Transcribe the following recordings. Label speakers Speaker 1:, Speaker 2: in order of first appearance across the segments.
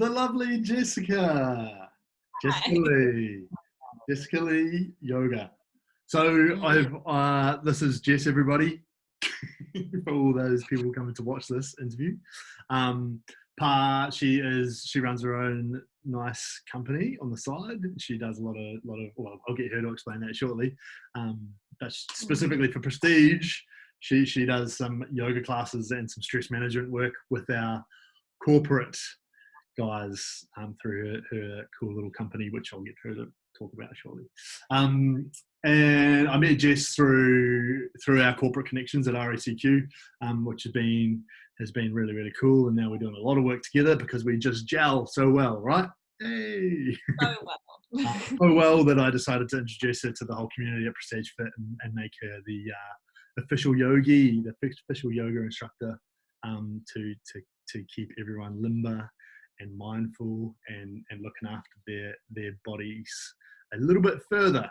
Speaker 1: the lovely Jessica. Jessica
Speaker 2: Hi.
Speaker 1: Leigh. Jessica Leigh Yoga. So this is Jess, everybody, for all those people coming to watch this interview. She runs her own nice company on the side. She does a lot of, well, I'll get her to explain that shortly. But specifically for Prestige, she does some yoga classes and some stress management work with our corporate guys through her cool little company, which I'll get her to talk about shortly. And I met Jess through our corporate connections at RACQ, which has been really, really cool. And now we're doing a lot of work together because we just gel so well, right? Hey!
Speaker 2: So well.
Speaker 1: So well that I decided to introduce her to the whole community at Prestige Fit and make her the official yogi, the official yoga instructor to keep everyone limber and mindful and looking after their bodies a little bit further,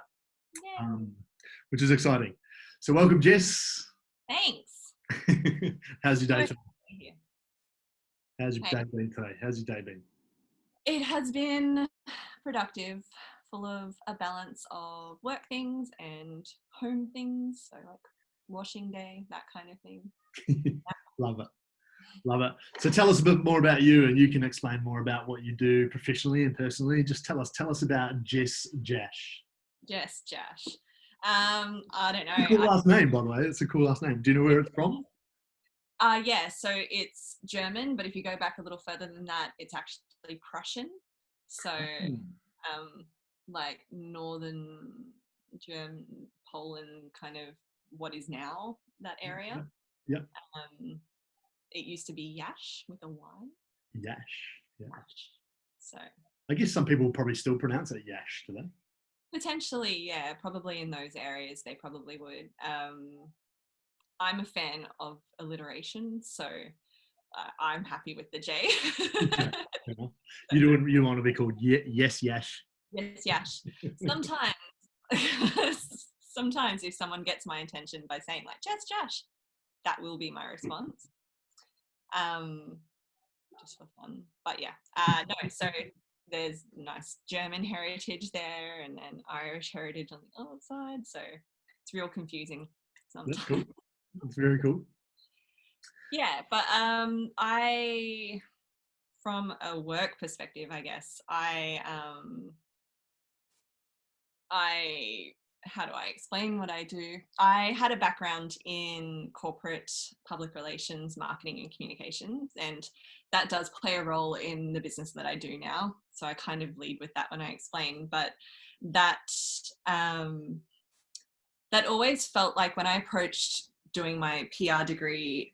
Speaker 1: which is exciting. So welcome, Jess.
Speaker 2: Thanks.
Speaker 1: How's your day today? How's your day been today? How's your day been?
Speaker 2: It has been productive, full of a balance of work things and home things, so like washing day, that kind of thing.
Speaker 1: Love it. Love it. So tell us a bit more about you, and you can explain more about what you do professionally and personally. Just tell us about Jess Jasch.
Speaker 2: Jess Jasch. I don't know.
Speaker 1: It's a cool last name, by the way. It's a cool last name. Do you know where it's from?
Speaker 2: Yeah, so it's German, but if you go back a little further than that, it's actually Prussian. So, like northern German, Poland, kind of what is now that area.
Speaker 1: Yeah.
Speaker 2: It used to be Jasch with a Y.
Speaker 1: Jasch. Yeah.
Speaker 2: So
Speaker 1: I guess some people probably still pronounce it Jasch, do they?
Speaker 2: Potentially, yeah. Probably in those areas, they probably would. I'm a fan of alliteration, so I'm happy with the J.
Speaker 1: Okay. You want to be called Yes Jasch?
Speaker 2: Yes, Jasch. Sometimes if someone gets my attention by saying like Jess Jasch, that will be my response. Just for fun. But yeah, no, so there's nice German heritage there and then Irish heritage on the other side. So it's real confusing sometimes.
Speaker 1: That's cool. That's very cool.
Speaker 2: Yeah, but from a work perspective, I guess, how do I explain what I do? I had a background in corporate public relations, marketing and communications, and that does play a role in the business that I do now. So I kind of lead with that when I explain, but that always felt like when I approached doing my PR degree,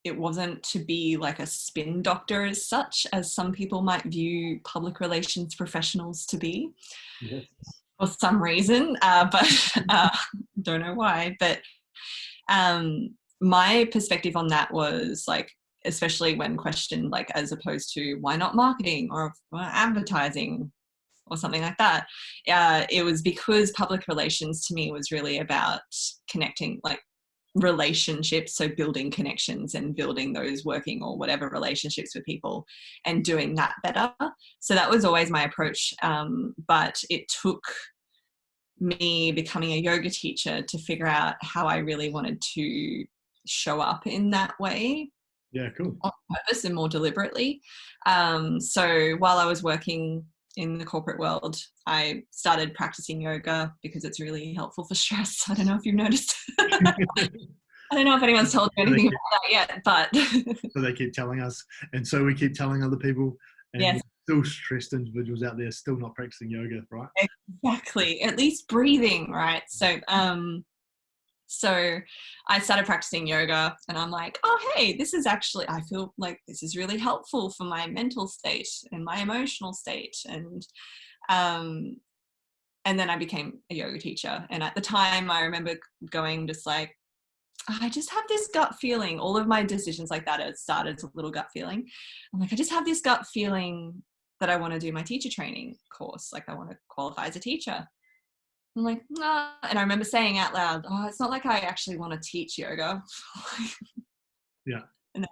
Speaker 2: it wasn't to be like a spin doctor as such, as some people might view public relations professionals to be.
Speaker 1: Yes.
Speaker 2: For some reason, but don't know why. But my perspective on that was like, especially when questioned, like as opposed to why not marketing or advertising or something like that, it was because public relations to me was really about connecting, like relationships, so building connections and building those working or whatever relationships with people and doing that better. So that was always my approach, but it took me becoming a yoga teacher to figure out how I really wanted to show up in that way.
Speaker 1: Yeah, cool.
Speaker 2: On purpose and more deliberately. So while I was working in the corporate world, I started practicing yoga because it's really helpful for stress. I don't know if you've noticed. I don't know if anyone's told you anything about that yet, but
Speaker 1: so they keep telling us, and so we keep telling other people, and
Speaker 2: yes.
Speaker 1: Still stressed individuals out there still not practicing yoga, right?
Speaker 2: Exactly. At least breathing, right? So I started practicing yoga and I'm like, oh, hey, this is actually, I feel like this is really helpful for my mental state and my emotional state. And then I became a yoga teacher. And at the time I remember going just like, I just have this gut feeling. All of my decisions like that had started as a little gut feeling. I'm like, I just have this gut feeling that I want to do my teacher training course. Like I want to qualify as a teacher. I'm like, nah. And I remember saying out loud, oh, it's not like I actually want to teach yoga.
Speaker 1: Yeah.
Speaker 2: And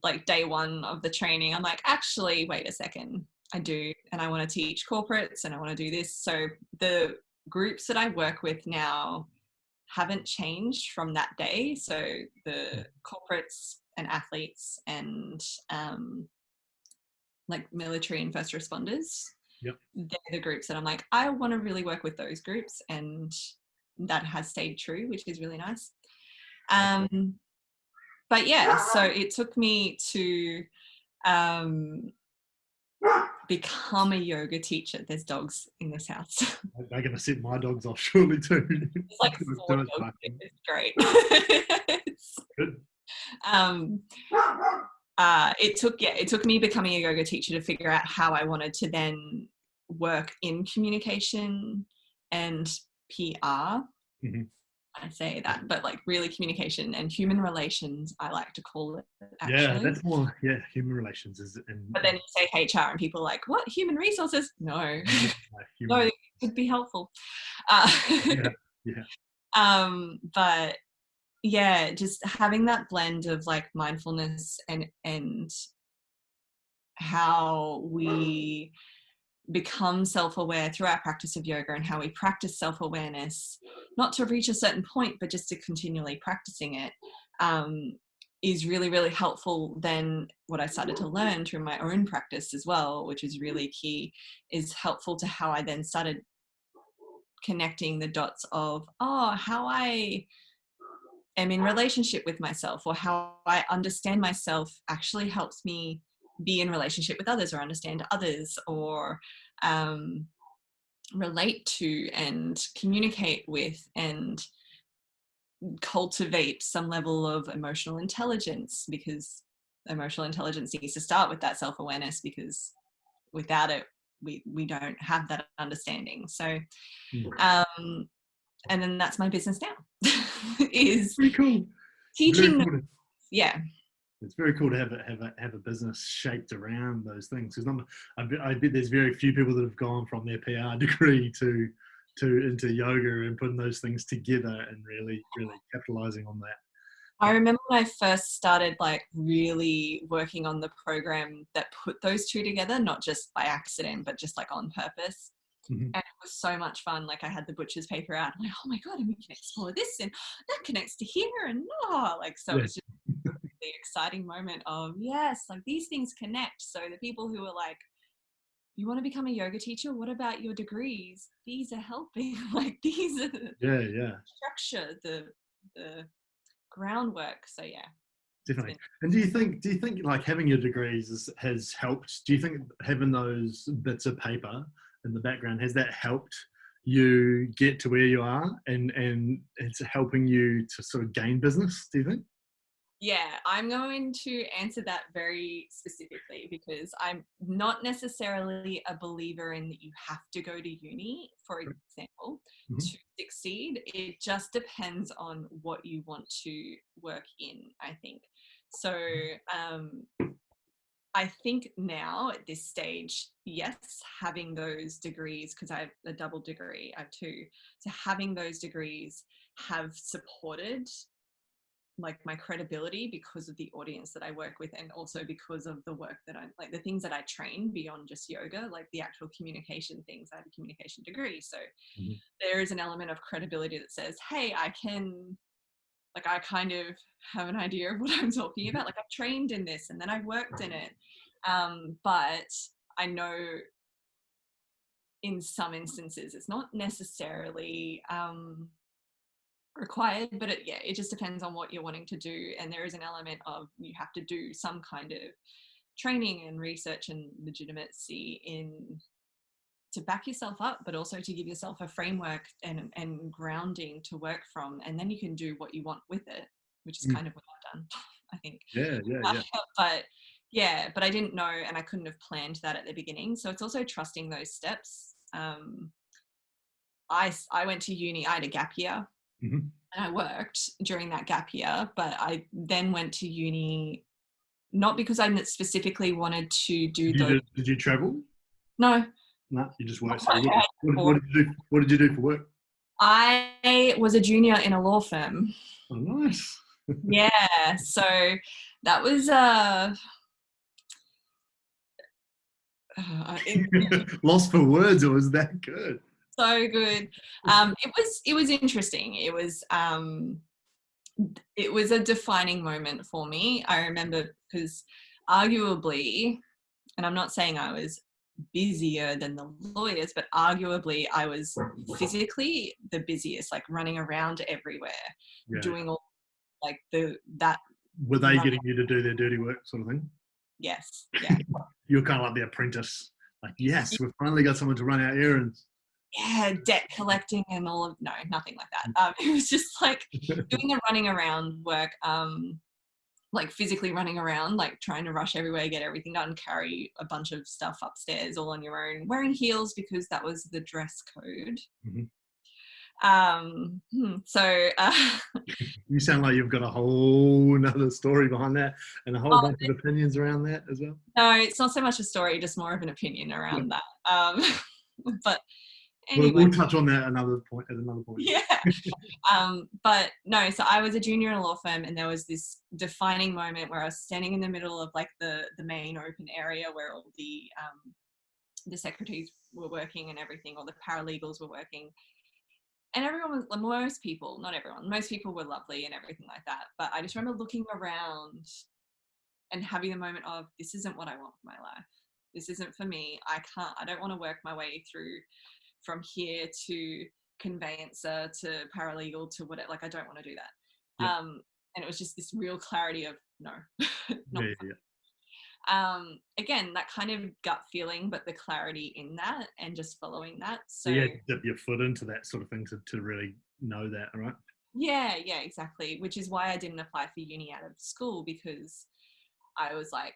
Speaker 2: like day one of the training, I'm like, actually, wait a second, I do, and I want to teach corporates and I want to do this. So the groups that I work with now haven't changed from that day. So the corporates and athletes and like military and first responders,
Speaker 1: Yep.
Speaker 2: they're the groups that I'm like, I want to really work with those groups, and that has stayed true, which is really nice. But yeah, so it took me to become a yoga teacher. There's dogs in this house.
Speaker 1: They're going to set my dogs off shortly too.
Speaker 2: It's like 4 dogs. It's great.
Speaker 1: Good.
Speaker 2: It took me becoming a yoga teacher to figure out how I wanted to then work in communication and PR.
Speaker 1: Mm-hmm.
Speaker 2: I say that, but like really communication and human relations, I like to call it, actually.
Speaker 1: Yeah, that's more, human relations is.
Speaker 2: But then you say HR and people are like, what, human resources? No, no, it could be helpful. But yeah, just having that blend of like mindfulness and how we become self-aware through our practice of yoga, and how we practice self-awareness, not to reach a certain point, but just to continually practicing it, is really, really helpful. Then what I started to learn through my own practice as well, which is really key, is helpful to how I then started connecting the dots of, how I am in relationship with myself, or how I understand myself actually helps me be in relationship with others, or understand others, or relate to and communicate with and cultivate some level of emotional intelligence, because emotional intelligence needs to start with that self-awareness, because without it we don't have that understanding. So and then that's my business now. Is
Speaker 1: pretty cool.
Speaker 2: Teaching.
Speaker 1: Cool.
Speaker 2: Yeah,
Speaker 1: it's very cool to have a business shaped around those things, because I bet there's very few people that have gone from their PR degree to into yoga and putting those things together and really capitalizing on that.
Speaker 2: I remember when I first started like really working on the program that put those two together, not just by accident, but just like on purpose.
Speaker 1: Mm-hmm.
Speaker 2: And it was so much fun. Like I had the butcher's paper out. I'm like, oh my God, and we can explore this, and that connects to here, and so it was just a really exciting moment of, yes, like these things connect. So the people who are like, you want to become a yoga teacher? What about your degrees? These are helping. Like these are the structure, the groundwork. So yeah.
Speaker 1: Definitely. And do you think like having your degrees has helped? Do you think having those bits of paper in the background, has that helped you get to where you are, and it's helping you to sort of gain business, do you think?
Speaker 2: Yeah, I'm going to answer that very specifically, because I'm not necessarily a believer in that you have to go to uni, for example, to succeed. It just depends on what you want to work in, I think. So I think now at this stage, yes, having those degrees, because I have a double degree, I have 2, so having those degrees have supported like my credibility, because of the audience that I work with, and also because of the work that I like, the things that I train beyond just yoga, like the actual communication things. I have a communication degree, so there is an element of credibility that says, hey, I kind of have an idea of what I'm talking about. Like I've trained in this and then I've worked in it, but I know in some instances it's not necessarily required, but it just depends on what you're wanting to do. And there is an element of, you have to do some kind of training and research and legitimacy to back yourself up, but also to give yourself a framework and grounding to work from, and then you can do what you want with it, which is kind of what I've done, I think. But I didn't know, and I couldn't have planned that at the beginning. So it's also trusting those steps. I went to uni, I had a gap year. And I worked during that gap year, but I then went to uni not because I specifically wanted to do those.
Speaker 1: Did you travel?
Speaker 2: No,
Speaker 1: you just worked. What did you do for work?
Speaker 2: I was a junior in a law firm.
Speaker 1: Oh, nice.
Speaker 2: Yeah, so that was
Speaker 1: Lost for words. It was that good.
Speaker 2: so good. It was interesting. It was a defining moment for me. I remember because arguably, and I'm not saying I was busier than the lawyers, but arguably I was physically the busiest, like running around everywhere,
Speaker 1: Yeah.
Speaker 2: doing all like that.
Speaker 1: Were they
Speaker 2: Running,
Speaker 1: getting you to do their dirty work, sort of thing?
Speaker 2: yes, yeah.
Speaker 1: You're kind of like the apprentice. Like, yes, we've finally got someone to run our errands.
Speaker 2: Yeah, debt collecting and all of, no, nothing like that. It was just like doing the running around work, like physically running around, like trying to rush everywhere, get everything done, carry a bunch of stuff upstairs all on your own, wearing heels because that was the dress code.
Speaker 1: Mhm.
Speaker 2: So
Speaker 1: You sound like you've got a whole nother story behind that and a whole bunch of opinions around that as well.
Speaker 2: no, it's not so much a story, just more of an opinion
Speaker 1: Yeah.
Speaker 2: around that. But
Speaker 1: We'll
Speaker 2: anyway,
Speaker 1: touch on that another point at another point.
Speaker 2: yeah. But no, so I was a junior in a law firm, and there was this defining moment where I was standing in the middle of like the main open area where all the secretaries were working and everything, or the paralegals were working. And everyone was, most people, not everyone, most people were lovely and everything like that. But I just remember looking around and having the moment of, this isn't what I want for my life. This isn't for me. I don't want to work my way through from here to conveyancer to paralegal to whatever. Like, I don't want to do that.
Speaker 1: Yeah.
Speaker 2: And it was just this real clarity of, no, not
Speaker 1: Yeah.
Speaker 2: again, that kind of gut feeling, but the clarity in that and just following that. So
Speaker 1: You had to dip your foot into that sort of thing to really know that, right?
Speaker 2: yeah, exactly. Which is why I didn't apply for uni out of school, because I was like,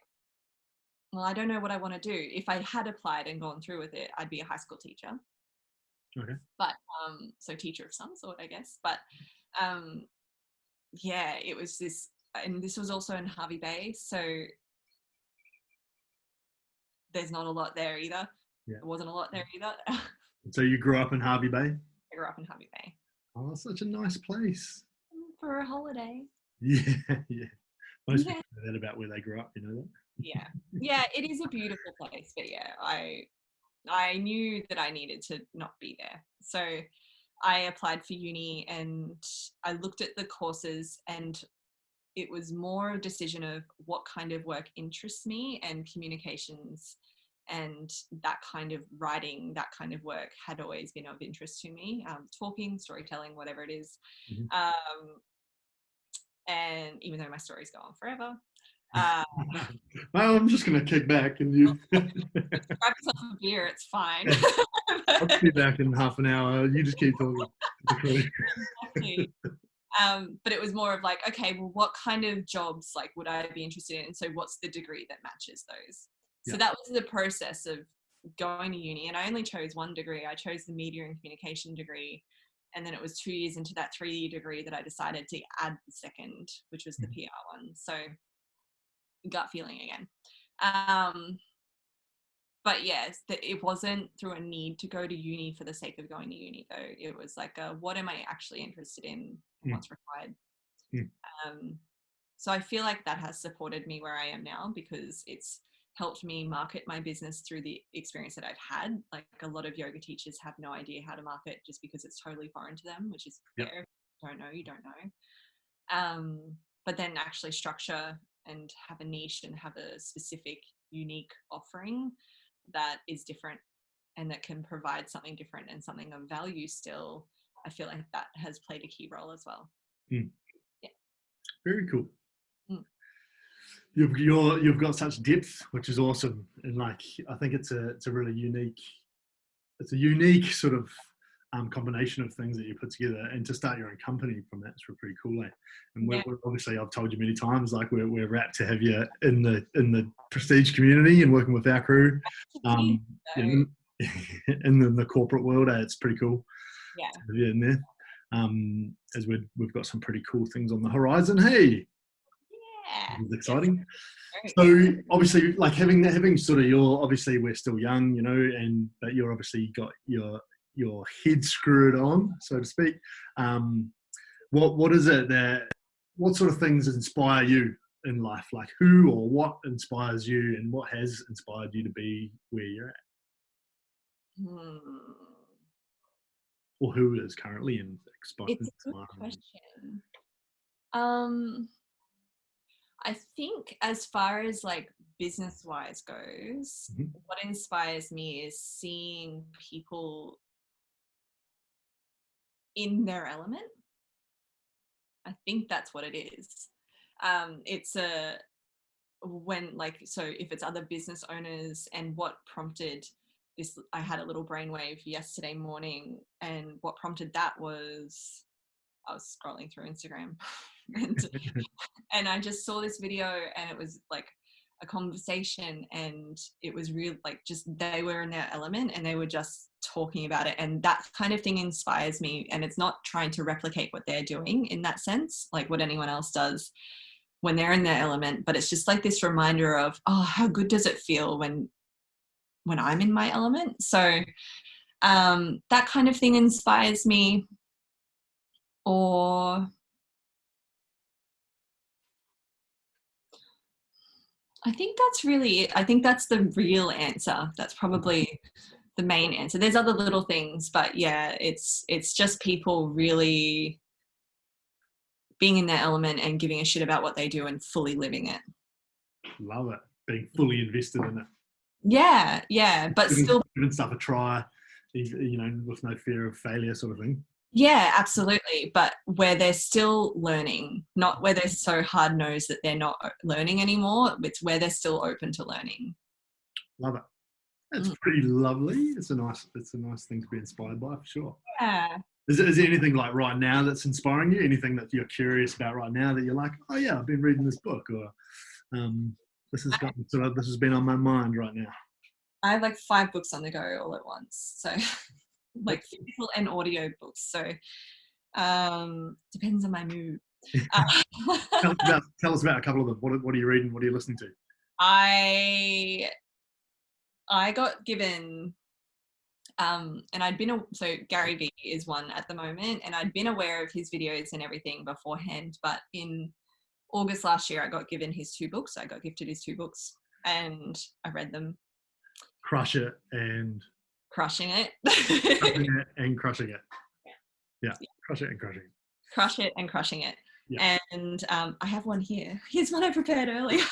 Speaker 2: well, I don't know what I want to do. If I had applied and gone through with it, I'd be a high school teacher.
Speaker 1: Okay.
Speaker 2: But so teacher of some sort, I guess. But yeah, it was this, and this was also in Harvey Bay, so there's not a lot there either.
Speaker 1: Yeah.
Speaker 2: There wasn't a lot there either.
Speaker 1: So you grew up in Harvey Bay?
Speaker 2: I grew up in Harvey Bay.
Speaker 1: Oh, such a nice place.
Speaker 2: For a holiday.
Speaker 1: Yeah, yeah. Most
Speaker 2: Yeah.
Speaker 1: people know that about where they grew up, you know that?
Speaker 2: Yeah, it is a beautiful place, but yeah, I knew that I needed to not be there. So I applied for uni and I looked at the courses, and it was more a decision of what kind of work interests me, and communications and that kind of writing, that kind of work had always been of interest to me. Talking, storytelling, whatever it is.
Speaker 1: Mm-hmm.
Speaker 2: And even though my stories go on forever,
Speaker 1: Well, I'm just going to kick back and you.
Speaker 2: grab yourself a beer, it's fine.
Speaker 1: I'll be back in half an hour. You just keep talking.
Speaker 2: Exactly. But it was more of like, okay, well, what kind of jobs like would I be interested in? And so what's the degree that matches those?
Speaker 1: Yeah.
Speaker 2: So that was the process of going to uni, and I only chose one degree. I chose the media and communication degree. And then it was 2 years into that 3-year degree that I decided to add the second, which was the PR one. So gut feeling again. But yes, it wasn't through a need to go to uni for the sake of going to uni, though. It was like, what am I actually interested in? What's required? So I feel like that has supported me where I am now, because it's helped me market my business through the experience that I've had. Like, a lot of yoga teachers have no idea how to market just because it's totally foreign to them, which is fair. If you don't know, you don't know. But then actually structure and have a niche and have a specific, unique offering that is different and that can provide something different and something of value still, I feel like that has played a key role as well. Yeah.
Speaker 1: Very cool. You've got such depth, which is awesome, and like I think it's a really unique sort of combination of things that you put together, and to start your own company from that's pretty cool. And we're obviously, I've told you many times, like we're rapt to have you in the prestige community and working with our crew. In the corporate world, it's pretty cool.
Speaker 2: Yeah.
Speaker 1: To have you in there, as we've got some pretty cool things on the horizon. Hey.
Speaker 2: Yeah.
Speaker 1: It's exciting. So obviously, like having sort of obviously we're still young, you know, but you're obviously got your head screwed on, so to speak. What is it that what sort of things inspire you in life? Like who or what inspires you, and what has inspired you to be where you're at? Or who is currently
Speaker 2: It's a good
Speaker 1: inspiring?
Speaker 2: question. I think as far as like business wise goes,
Speaker 1: Mhm.
Speaker 2: what inspires me is seeing people in their element. I think that's what it is. It's a when like, so if it's other business owners, and what prompted this, I had a little brainwave yesterday morning, and what prompted that was I was scrolling through Instagram and I just saw this video, and it was like a conversation, and it was real, like just they were in their element and they were just talking about it, and that kind of thing inspires me. And it's not trying to replicate what they're doing in that sense, like what anyone else does when they're in their element, but it's just like this reminder of, oh, how good does it feel when I'm in my element. So that kind of thing inspires me. Or I think that's really it. I think that's the real answer. That's probably the main answer. There's other little things, but yeah, it's just people really being in their element and giving a shit about what they do and fully living it.
Speaker 1: Love it. Being fully invested in it.
Speaker 2: Yeah, but still
Speaker 1: Giving stuff a try, you know, with no fear of failure, sort of thing.
Speaker 2: yeah, absolutely. But where they're still learning, not where they're so hard nosed that they're not learning anymore. It's where they're still open to learning.
Speaker 1: Love it. That's pretty lovely. It's a nice thing to be inspired by, for sure.
Speaker 2: Yeah.
Speaker 1: Is there anything like right now that's inspiring you? Anything that you're curious about right now that you're like, oh yeah, I've been reading this book, or this has been on my mind right now.
Speaker 2: I have like 5 books on the go all at once. So like physical and audio books. So depends on my mood.
Speaker 1: Tell us about a couple of them. What are you reading? What are you listening to?
Speaker 2: I got given and I'd been so Gary Vee is one at the moment, and I'd been aware of his videos and everything beforehand, but in August last year I got given his 2 books. I got gifted his 2 books and I read them.
Speaker 1: Crush It and
Speaker 2: Crushing It.
Speaker 1: Crushing It and Crushing It. Yeah. Crush It and Crushing It.
Speaker 2: Crush It and Crushing It.
Speaker 1: Yeah.
Speaker 2: And I have one here. Here's one I prepared earlier.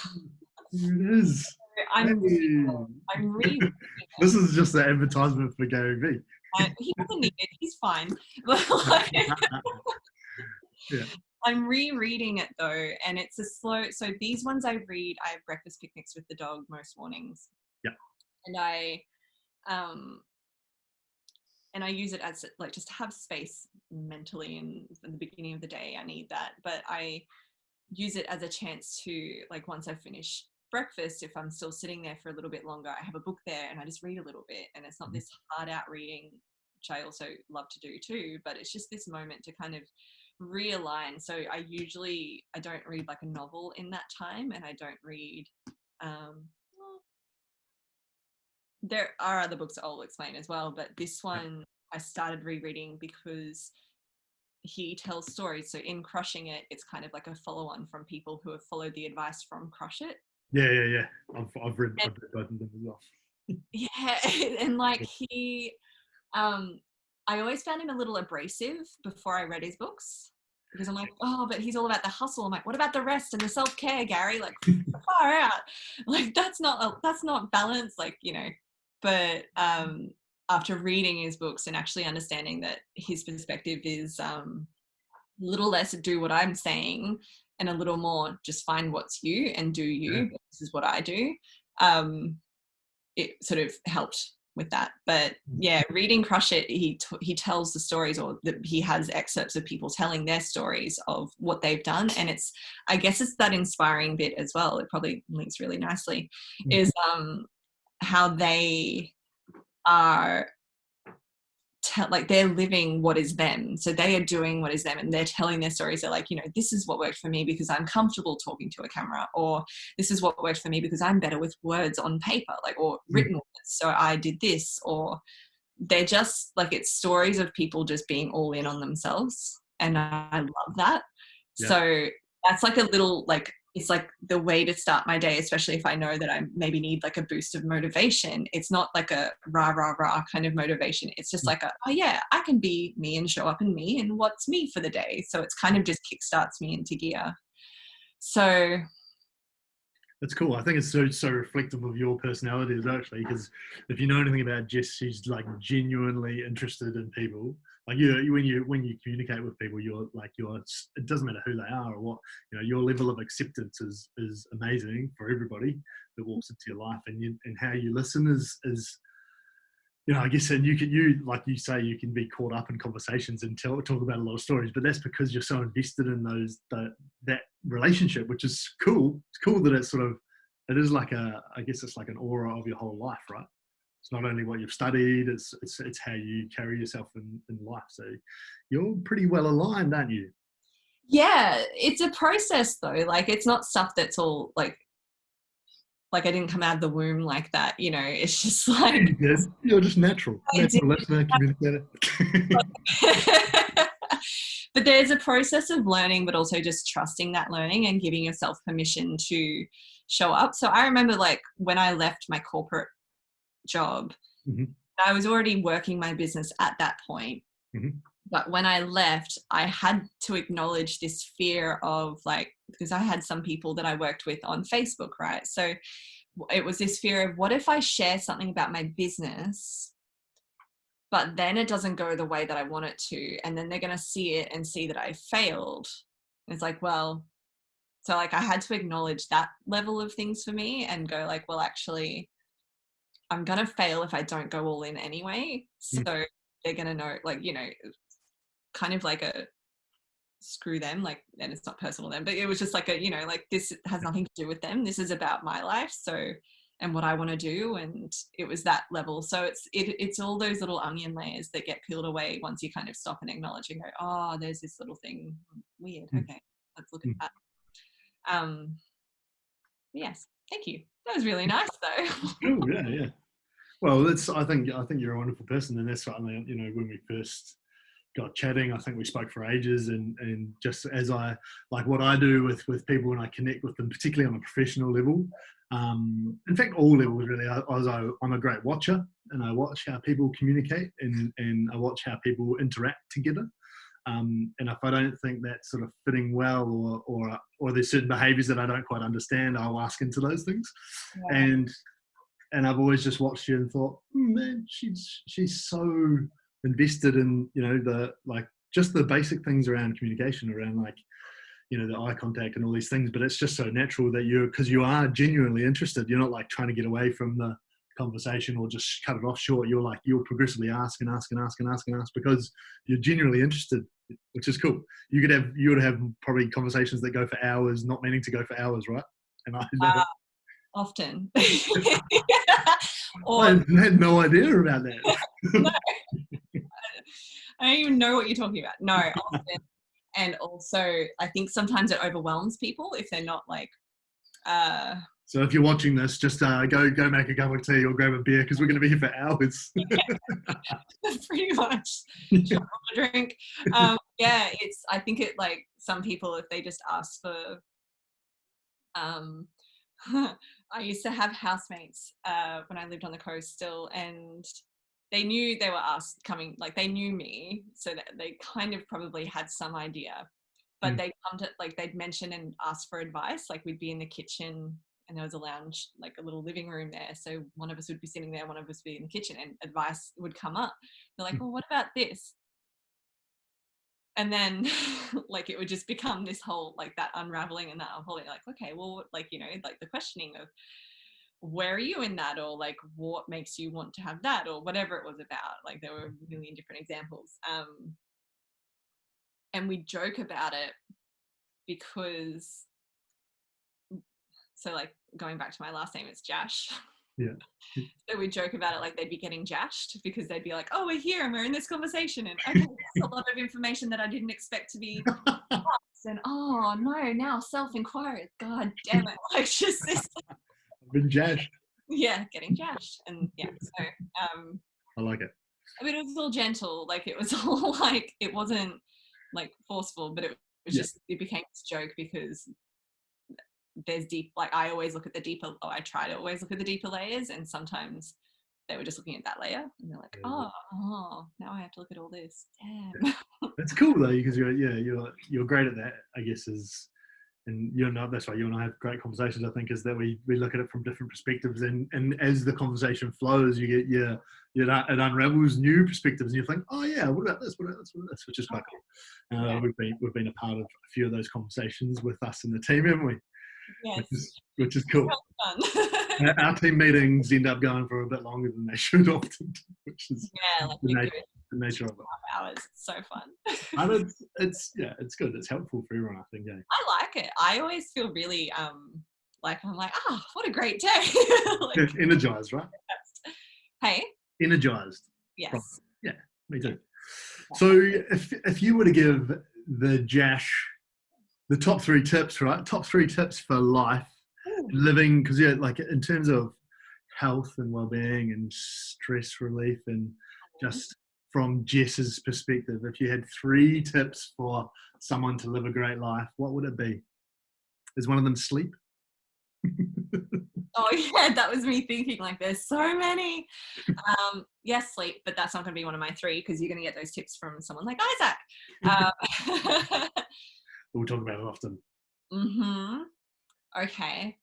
Speaker 1: Here it is.
Speaker 2: I'm reading.
Speaker 1: This is just an advertisement for Gary Vee.
Speaker 2: He doesn't need it. He's fine.
Speaker 1: Yeah.
Speaker 2: I'm rereading it though, and it's a slow. So these ones I read. I have breakfast picnics with the dog most mornings.
Speaker 1: Yeah.
Speaker 2: And I use it as like just to have space mentally, and in the beginning of the day I need that. But I use it as a chance to, like, once I finish breakfast, if I'm still sitting there for a little bit longer, I have a book there and I just read a little bit, and it's not this hard out reading, which I also love to do too, but it's just this moment to kind of realign. So I don't read like a novel in that time, and I don't read there are other books I'll explain as well, but this one I started rereading because he tells stories. So in Crushing It, it's kind of like a follow-on from people who have followed the advice from Crush It.
Speaker 1: Yeah. I've read both of them as well.
Speaker 2: Yeah, and like I always found him a little abrasive before I read his books, because I'm like, oh, but he's all about the hustle. I'm like, what about the rest and the self-care, Gary? Like, far out. Like, that's not balance, like, you know. But after reading his books and actually understanding that his perspective is a little less do what I'm saying and a little more just find what's you and do you. Yeah. This is what I do. It sort of helped with that. But yeah, reading Crush It, he tells the stories, or he has excerpts of people telling their stories of what they've done, and I guess it's that inspiring bit as well. It probably links really nicely. Is how they are like they're living what is them. So they are doing what is them, and they're telling their stories. They're like, you know, this is what worked for me because I'm comfortable talking to a camera, or this is what worked for me because I'm better with words on paper, like, or written words. So I did this. Or they're just like, it's stories of people just being all in on themselves. And I love that. Yeah. So that's like a little, like, it's like the way to start my day, especially if I know that I maybe need like a boost of motivation. It's not like a rah, rah, rah kind of motivation. It's just like, oh yeah, I can be me and show up in me and what's me for the day. So it's kind of just kickstarts me into gear. So
Speaker 1: That's cool. I think it's so reflective of your personality as well, actually, because if you know anything about Jess, she's like genuinely interested in people. Like when you communicate with people, it doesn't matter who they are or what, your level of acceptance is amazing for everybody that walks into your life, and how you listen is I guess, and you like you say, you can be caught up in conversations and talk about a lot of stories, but that's because you're so invested in that relationship, which is cool. It's cool that it is like I guess it's like an aura of your whole life, right? It's not only what you've studied, it's how you carry yourself in life. So you're pretty well aligned, aren't you?
Speaker 2: yeah, it's a process though. Like, it's not stuff that's all like I didn't come out of the womb like that, it's just like,
Speaker 1: You're just natural listener, communicator.
Speaker 2: But there's a process of learning, but also just trusting that learning and giving yourself permission to show up. So I remember, like, when I left my corporate job,
Speaker 1: Mm-hmm.
Speaker 2: I was already working my business at that point.
Speaker 1: Mm-hmm.
Speaker 2: But when I left, I had to acknowledge this fear of, like, because I had some people that I worked with on Facebook, right? So it was this fear of, what if I share something about my business, but then it doesn't go the way that I want it to, and then they're going to see it and see that I failed. And it's like, well, so like I had to acknowledge that level of things for me and go like, well, actually, I'm going to fail if I don't go all in anyway. So they're going to know, like, kind of like a screw them, like, and it's not personal then, but it was just like like, this has nothing to do with them. This is about my life. So, and what I want to do. And it was that level. So it's all those little onion layers that get peeled away once you kind of stop and acknowledge and go, oh, there's this little thing. Weird. Okay, let's look at that. Yes, thank you. That was really nice though.
Speaker 1: Cool, yeah. Well, I think you're a wonderful person, and that's certainly, when we first got chatting, I think we spoke for ages, and just as I like what I do with people when I connect with them, particularly on a professional level, in fact all levels really, I'm a great watcher, and I watch how people communicate, and I watch how people interact together, and if I don't think that's sort of fitting well, or there's certain behaviors that I don't quite understand, I'll ask into those things. Yeah. And I've always just watched you and thought, man, she's so invested in, just the basic things around communication, around the eye contact and all these things. But it's just so natural that because you are genuinely interested. You're not like trying to get away from the conversation or just cut it off short. You'll progressively ask and ask and ask and ask and ask because you're genuinely interested, which is cool. You would have probably conversations that go for hours, not meaning to go for hours, right? And I know.
Speaker 2: Often.
Speaker 1: I had no idea about that.
Speaker 2: No. I don't even know what you're talking about. No, often. And also, I think sometimes it overwhelms people if they're not like.
Speaker 1: So if you're watching this, just go make a cup of tea or grab a beer because we're going to be here for hours.
Speaker 2: Pretty much. Shop a drink. Yeah, I think it, like, some people, if they just ask for. I used to have housemates when I lived on the coast still, and they knew they were coming, like, they knew me, so that they kind of probably had some idea, but they'd come to, like, they'd mention and ask for advice. Like, we'd be in the kitchen and there was a lounge, like a little living room there, so one of us would be sitting there, one of us would be in the kitchen, and advice would come up. They're like, well, what about this? And then like it would just become this whole, like, that unraveling and that whole, like, okay, well, like, like the questioning of where are you in that, or like what makes you want to have that, or whatever it was about. Like, there were a million different examples. And we joke about it because, so, like, going back to my last name, it's Jasch.
Speaker 1: Yeah.
Speaker 2: So we joke about it, like, they'd be getting jashed because they'd be like, oh, we're here and we're in this conversation, and okay, that's a lot of information that I didn't expect to be asked, and oh no, now self-inquiry, god damn it, like, just this.
Speaker 1: I've been jashed.
Speaker 2: Yeah, getting jashed. And yeah, so
Speaker 1: I like it.
Speaker 2: I mean, it was all gentle, like, it was all like, it wasn't like forceful, but it was just, it became this joke because there's deep, like I always look at the deeper, or I try to always look at the deeper layers, and sometimes they were just looking at that layer and they're like, oh, now I have to look at all this. Damn.
Speaker 1: It's cool though, because you're great at that, I guess, and that's why you and I have great conversations, I think, is that we look at it from different perspectives, and as the conversation flows, you get it unravels new perspectives, and you think, oh yeah, what about this, which is quite cool. We've been a part of a few of those conversations with us in the team, haven't we?
Speaker 2: Yes.
Speaker 1: Which is cool.
Speaker 2: Fun.
Speaker 1: Our team meetings end up going for a bit longer than they should often, which is the nature of it.
Speaker 2: Hours. It's so fun.
Speaker 1: And it's good. It's helpful for everyone, I think.
Speaker 2: I like it. I always feel really like, I'm like, what a great day. Like,
Speaker 1: energized, right?
Speaker 2: Hey?
Speaker 1: Energized.
Speaker 2: Yes.
Speaker 1: Yeah, me too. So if you were to give the Jasch the top 3 tips, right? Top 3 tips for life, living, because like in terms of health and well-being and stress relief, and just from Jess's perspective, if you had 3 tips for someone to live a great life, what would it be? Is one of them sleep?
Speaker 2: Oh yeah, that was me thinking, like there's so many. Yes, sleep, but that's not going to be one of my 3, because you're going to get those tips from someone like Isaac.
Speaker 1: We'll talk about it often.
Speaker 2: Okay.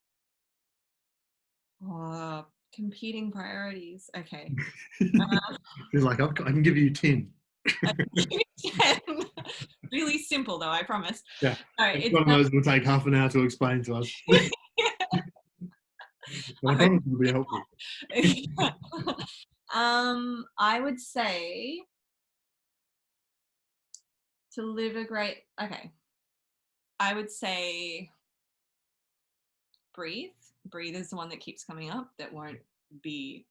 Speaker 2: Competing priorities. Okay.
Speaker 1: He's like, I can give you 10.
Speaker 2: 10. Really simple though, I promise.
Speaker 1: Yeah.
Speaker 2: No, it's
Speaker 1: one of those will take half an hour to explain to us. But I promise it will be helpful.
Speaker 2: I would say to live a great, I would say breathe. Breathe is the one that keeps coming up, that won't be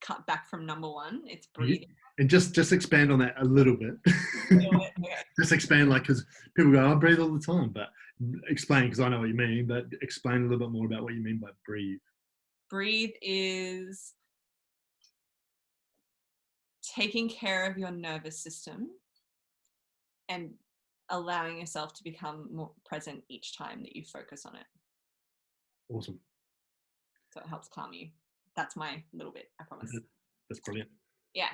Speaker 2: cut back from number 1. It's breathing.
Speaker 1: And just expand on that a little bit. Just expand, like, because people go, I breathe all the time, but explain, because I know what you mean, but explain a little bit more about what you mean by breathe. Breathe
Speaker 2: is taking care of your nervous system and allowing yourself to become more present each time that you focus on it.
Speaker 1: Awesome.
Speaker 2: So it helps calm you. That's my little bit, I promise.
Speaker 1: That's brilliant.
Speaker 2: Yeah.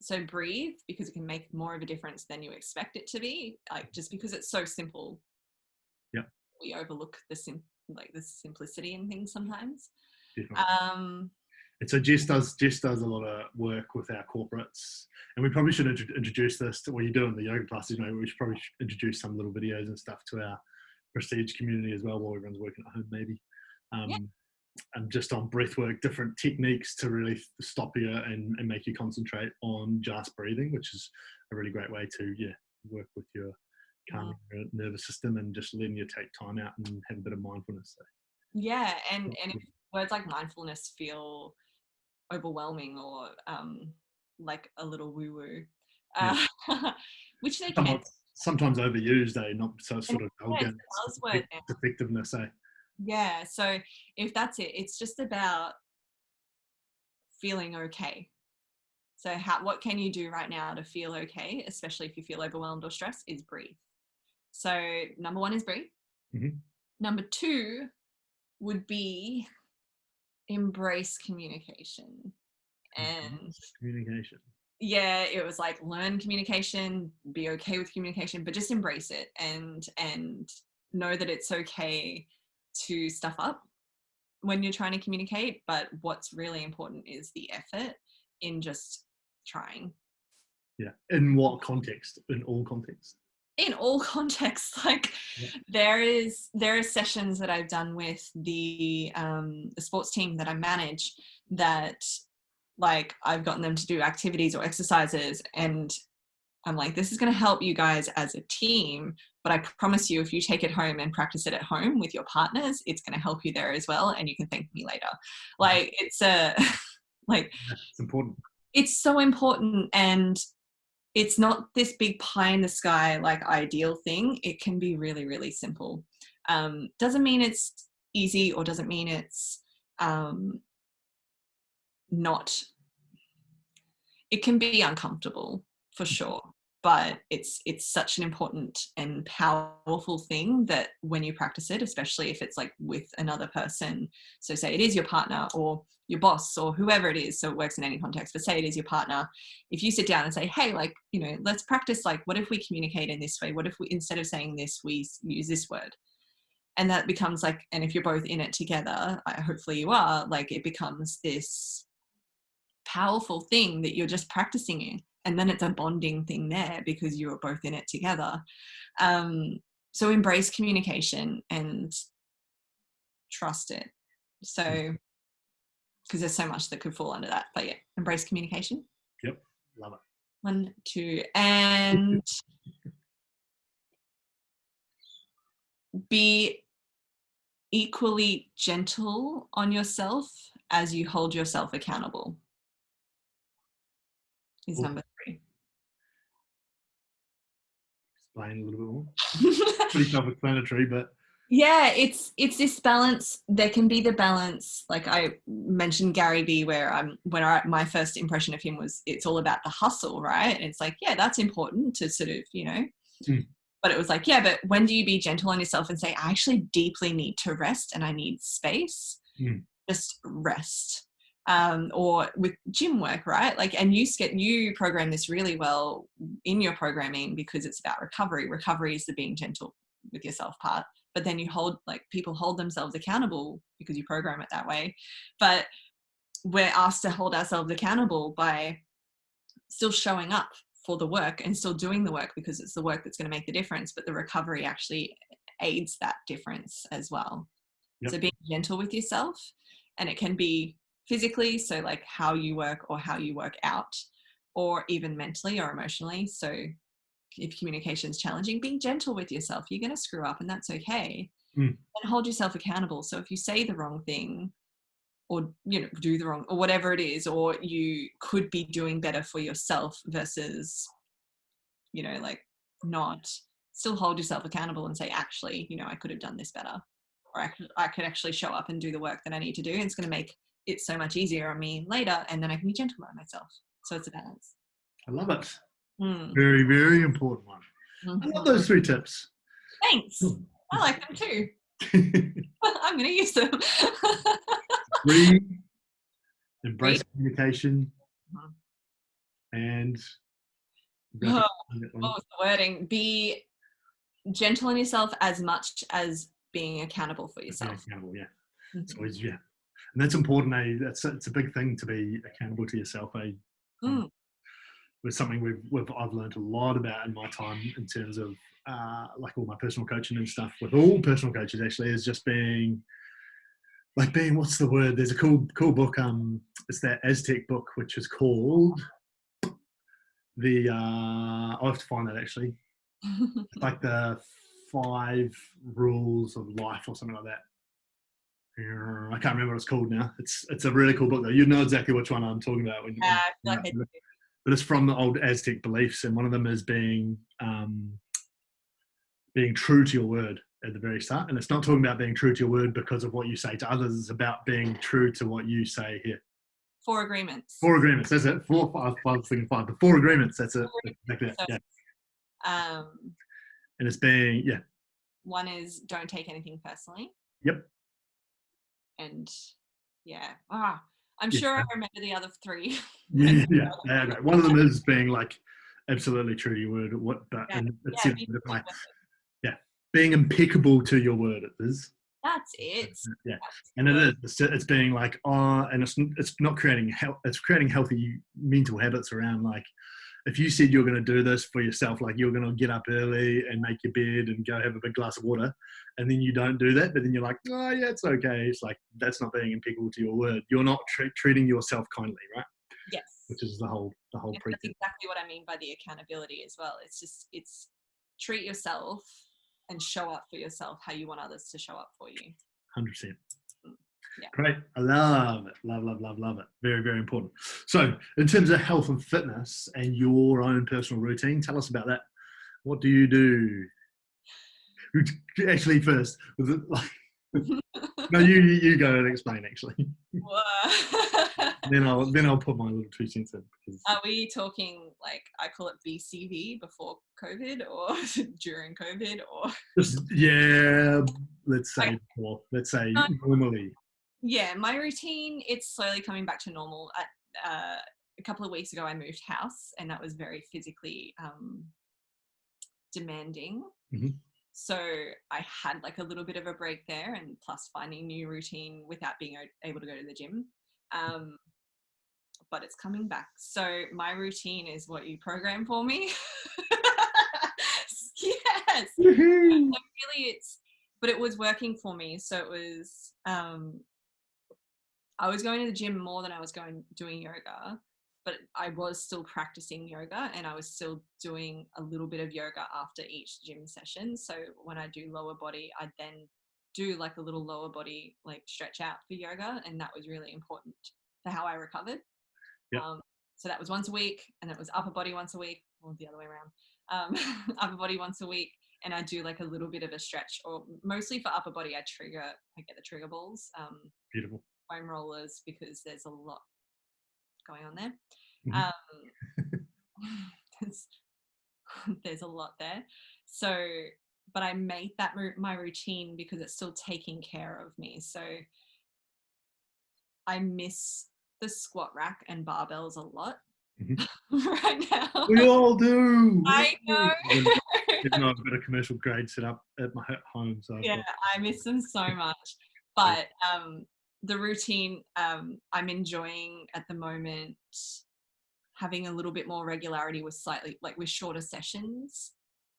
Speaker 2: So breathe, because it can make more of a difference than you expect it to be. Like, just because it's so simple.
Speaker 1: Yeah.
Speaker 2: We overlook the simplicity in things sometimes.
Speaker 1: Definitely. And so Jess does a lot of work with our corporates, and we probably should introduce this to what you do in the yoga classes. Maybe we should probably introduce some little videos and stuff to our Prestige community as well, while everyone's working at home, maybe. And just on breathwork, different techniques to really stop you and make you concentrate on just breathing, which is a really great way to work with your calming your nervous system and just letting you take time out and have a bit of mindfulness. So.
Speaker 2: Yeah, and if words like mindfulness feel overwhelming or like a little woo-woo, which they can.
Speaker 1: Sometimes overused, not so sort of effectiveness.
Speaker 2: Yeah, so if that's it, it's just about feeling okay. So what can you do right now to feel okay, especially if you feel overwhelmed or stressed, is breathe. So number 1 is breathe. Number 2 would be embrace communication. And
Speaker 1: communication.
Speaker 2: Yeah, it was like, learn communication, be okay with communication, but just embrace it and know that it's okay to stuff up when you're trying to communicate. But what's really important is the effort in just trying.
Speaker 1: Yeah. In what context? In all contexts?
Speaker 2: In all contexts. Like, there are sessions that I've done with the sports team that I manage, that like I've gotten them to do activities or exercises, and I'm like, this is going to help you guys as a team, but I promise you, if you take it home and practice it at home with your partners, it's going to help you there as well, and you can thank me later. Like, it's it's important. It's so important, and it's not this big pie in the sky like ideal thing. It can be really, really simple. Doesn't mean it's easy, or doesn't mean it's not. It can be uncomfortable, for sure. but it's such an important and powerful thing that when you practice it, especially if it's like with another person, so say it is your partner or your boss or whoever it is, so it works in any context, but say it is your partner, if you sit down and say, hey, like, you know, let's practice, like, what if we communicate in this way, what if we, instead of saying this, we use this word, and that becomes like, and if you're both in it together, hopefully you are, like, it becomes this powerful thing that you're just practicing in, and then it's a bonding thing there because you're both in it together. So embrace communication and trust it. So, because there's so much that could fall under that, but yeah, embrace communication.
Speaker 1: Yep, love it.
Speaker 2: 1, 2, and be equally gentle on yourself as you hold yourself accountable. Is number 3.
Speaker 1: Explain a little bit more. Pretty self-explanatory, but
Speaker 2: yeah, it's this balance. There can be the balance, like I mentioned Gary Vee, where my first impression of him was it's all about the hustle, right? And it's like, yeah, that's important to sort of, you know, but it was like, yeah, but when do you be gentle on yourself and say, I actually deeply need to rest and I need space, just rest. Or with gym work, right? Like, and you program this really well in your programming because it's about recovery. Recovery is the being gentle with yourself part, but then you people hold themselves accountable because you program it that way. But we're asked to hold ourselves accountable by still showing up for the work and still doing the work because it's the work that's going to make the difference. But the recovery actually aids that difference as well. Yep. So being gentle with yourself, and it can be physically, so like how you work or how you work out, or even mentally or emotionally. So if communication is challenging, being gentle with yourself. You're going to screw up and that's okay. And hold yourself accountable. So if you say the wrong thing or, you know, do the wrong or whatever it is, or you could be doing better for yourself versus, you know, like not, still hold yourself accountable and say, actually, you know, I could have done this better, or I could actually show up and do the work that I need to do. And it's going to make it so much easier on me later, and then I can be gentle on myself. So it's a balance.
Speaker 1: I love it. Very, very important one. I love those 3 tips.
Speaker 2: Thanks. I like them too. I'm going to use them.
Speaker 1: Breathe, embrace communication, and
Speaker 2: what was the wording? Be gentle on yourself as much as being accountable for yourself.
Speaker 1: Accountable, yeah. It's always, yeah. And that's important. It's a big thing to be accountable to yourself. It's something I've learned a lot about in my time in terms of like all my personal coaching and stuff. With all personal coaches, actually, is just being what's the word? There's a cool book. It's that Aztec book, which is called I'll have to find that actually. Like the 5 rules of life or something like that. I can't remember what it's called now. It's a really cool book though. You know exactly which one I'm talking about. But it's from the old Aztec beliefs, and one of them is being true to your word at the very start. And it's not talking about being true to your word because of what you say to others. It's about being true to what you say here.
Speaker 2: 4 agreements.
Speaker 1: 4 agreements. That's it. 4, 5. I was thinking 5. The 4 agreements. That's it. Exactly that. Yeah. And it's being, yeah.
Speaker 2: One is don't take anything personally.
Speaker 1: Yep.
Speaker 2: And yeah. I'm sure I remember the other 3.
Speaker 1: Yeah. One of them is being like absolutely true to your word. Being impeccable to your word. It is.
Speaker 2: That's it.
Speaker 1: Yeah, and it is. It's being like, and it's not creating it's creating healthy mental habits around, like, if you said you're going to do this for yourself, like you're going to get up early and make your bed and go have a big glass of water, and then you don't do that, but then you're like, oh yeah, it's okay. It's like, that's not being impeccable to your word. You're not treating yourself kindly, right?
Speaker 2: Yes.
Speaker 1: Which is the whole
Speaker 2: That's exactly what I mean by the accountability as well. It's treat yourself and show up for yourself how you want others to show up for you.
Speaker 1: 100%.
Speaker 2: Yeah.
Speaker 1: Great. I love it. Love it. Very, very important. So in terms of health and fitness and your own personal routine, tell us about that. What do you do? Actually, first, was it like No, you go and explain actually.
Speaker 2: Whoa.
Speaker 1: then I'll put my little 2 cents in. Because
Speaker 2: Are we talking like, I call it BCV, before COVID, or during COVID, or?
Speaker 1: just, yeah, let's say
Speaker 2: Okay.
Speaker 1: before, let's say
Speaker 2: No.
Speaker 1: normally.
Speaker 2: Yeah, my routine, it's slowly coming back to normal. A couple of weeks ago, I moved house, and that was very physically demanding.
Speaker 1: Mhm.
Speaker 2: So I had like a little bit of a break there, and plus finding new routine without being able to go to the gym. But it's coming back. So my routine is what you program for me. Yes.
Speaker 1: Woohoo!
Speaker 2: Really, but it was working for me. So it was, I was going to the gym more than I was doing yoga, but I was still practicing yoga, and I was still doing a little bit of yoga after each gym session. So when I do lower body, I then do like a little lower body like stretch out for yoga, and that was really important for how I recovered.
Speaker 1: Yep.
Speaker 2: So that was once a week, and it was upper body once a week, or the other way around. Upper body once a week, and I do like a little bit of a stretch, or mostly for upper body, I get the trigger balls.
Speaker 1: Beautiful.
Speaker 2: Foam rollers, because there's a lot going on there.
Speaker 1: Mhm.
Speaker 2: There's, there's a lot there. So, but I made that my routine because it's still taking care of me. So I miss the squat rack and barbells a lot
Speaker 1: Mhm.
Speaker 2: right now.
Speaker 1: We all do.
Speaker 2: I know.
Speaker 1: Even though I've got a commercial grade set up at my home, so
Speaker 2: Yeah, I miss them so much. But the routine, I'm enjoying at the moment having a little bit more regularity with with shorter sessions.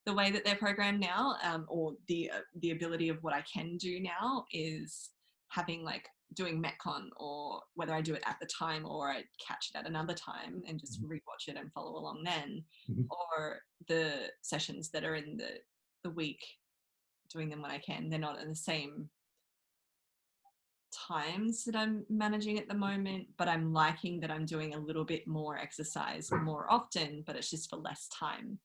Speaker 2: The way that they're programmed now, or the ability of what I can do now, is having like doing Metcon, or whether I do it at the time or I catch it at another time and just rewatch it and follow along then,
Speaker 1: Mhm.
Speaker 2: or the sessions that are in the week, doing them when I can. They're not in the same times that I'm managing at the moment, but I'm liking that I'm doing a little bit more exercise more often, but it's just for less time.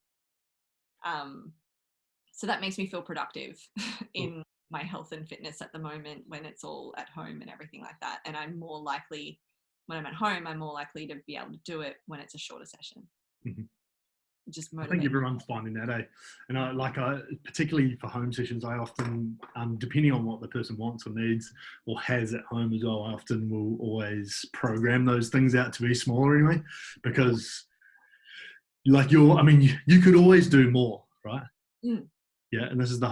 Speaker 2: So that makes me feel productive in my health and fitness at the moment, when it's all at home and everything like that. And I'm more likely, when I'm at home, I'm more likely to be able to do it when it's a shorter session.
Speaker 1: Mhm.
Speaker 2: Just
Speaker 1: I think
Speaker 2: motivate.
Speaker 1: everyone's finding that, eh? And particularly for home sessions, I often, depending on what the person wants or needs or has at home as well, I often will always program those things out to be smaller anyway, because you could always do more, right?
Speaker 2: Mm.
Speaker 1: Yeah, and this is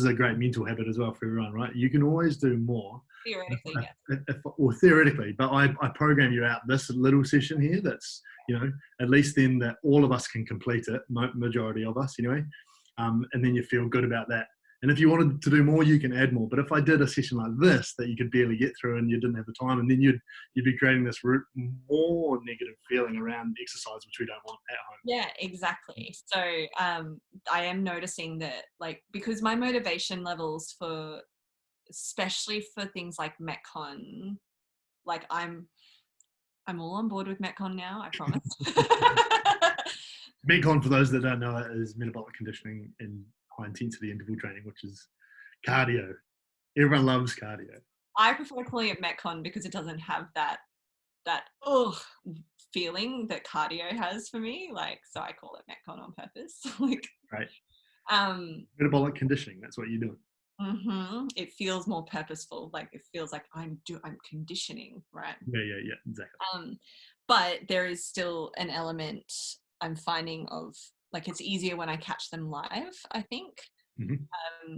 Speaker 1: a great mental habit as well for everyone, right? You can always do more.
Speaker 2: Theoretically, yes.
Speaker 1: Or theoretically, but I program you out this little session here that's, at least then that all of us can complete it, majority of us anyway, and then you feel good about that. And if you wanted to do more, you can add more. But if I did a session like this that you could barely get through and you didn't have the time, and then you'd be creating this more negative feeling around exercise, which we don't want at home.
Speaker 2: Yeah, exactly. So I am noticing that, like, because my motivation levels for, especially for things like Metcon, like I'm all on board with Metcon now, I promise.
Speaker 1: Metcon, for those that don't know it, is metabolic conditioning and high intensity interval training, which is cardio. Everyone loves cardio.
Speaker 2: I prefer calling it Metcon because it doesn't have that feeling that cardio has for me. Like, so I call it Metcon on purpose. Like,
Speaker 1: Right.
Speaker 2: um,
Speaker 1: Metabolic conditioning. That's what you're doing.
Speaker 2: it feels more purposeful. Like, it feels like I'm conditioning, right?
Speaker 1: Yeah, exactly.
Speaker 2: But there is still an element I'm finding of, like, it's easier when I catch them live, I think,
Speaker 1: Mm-hmm.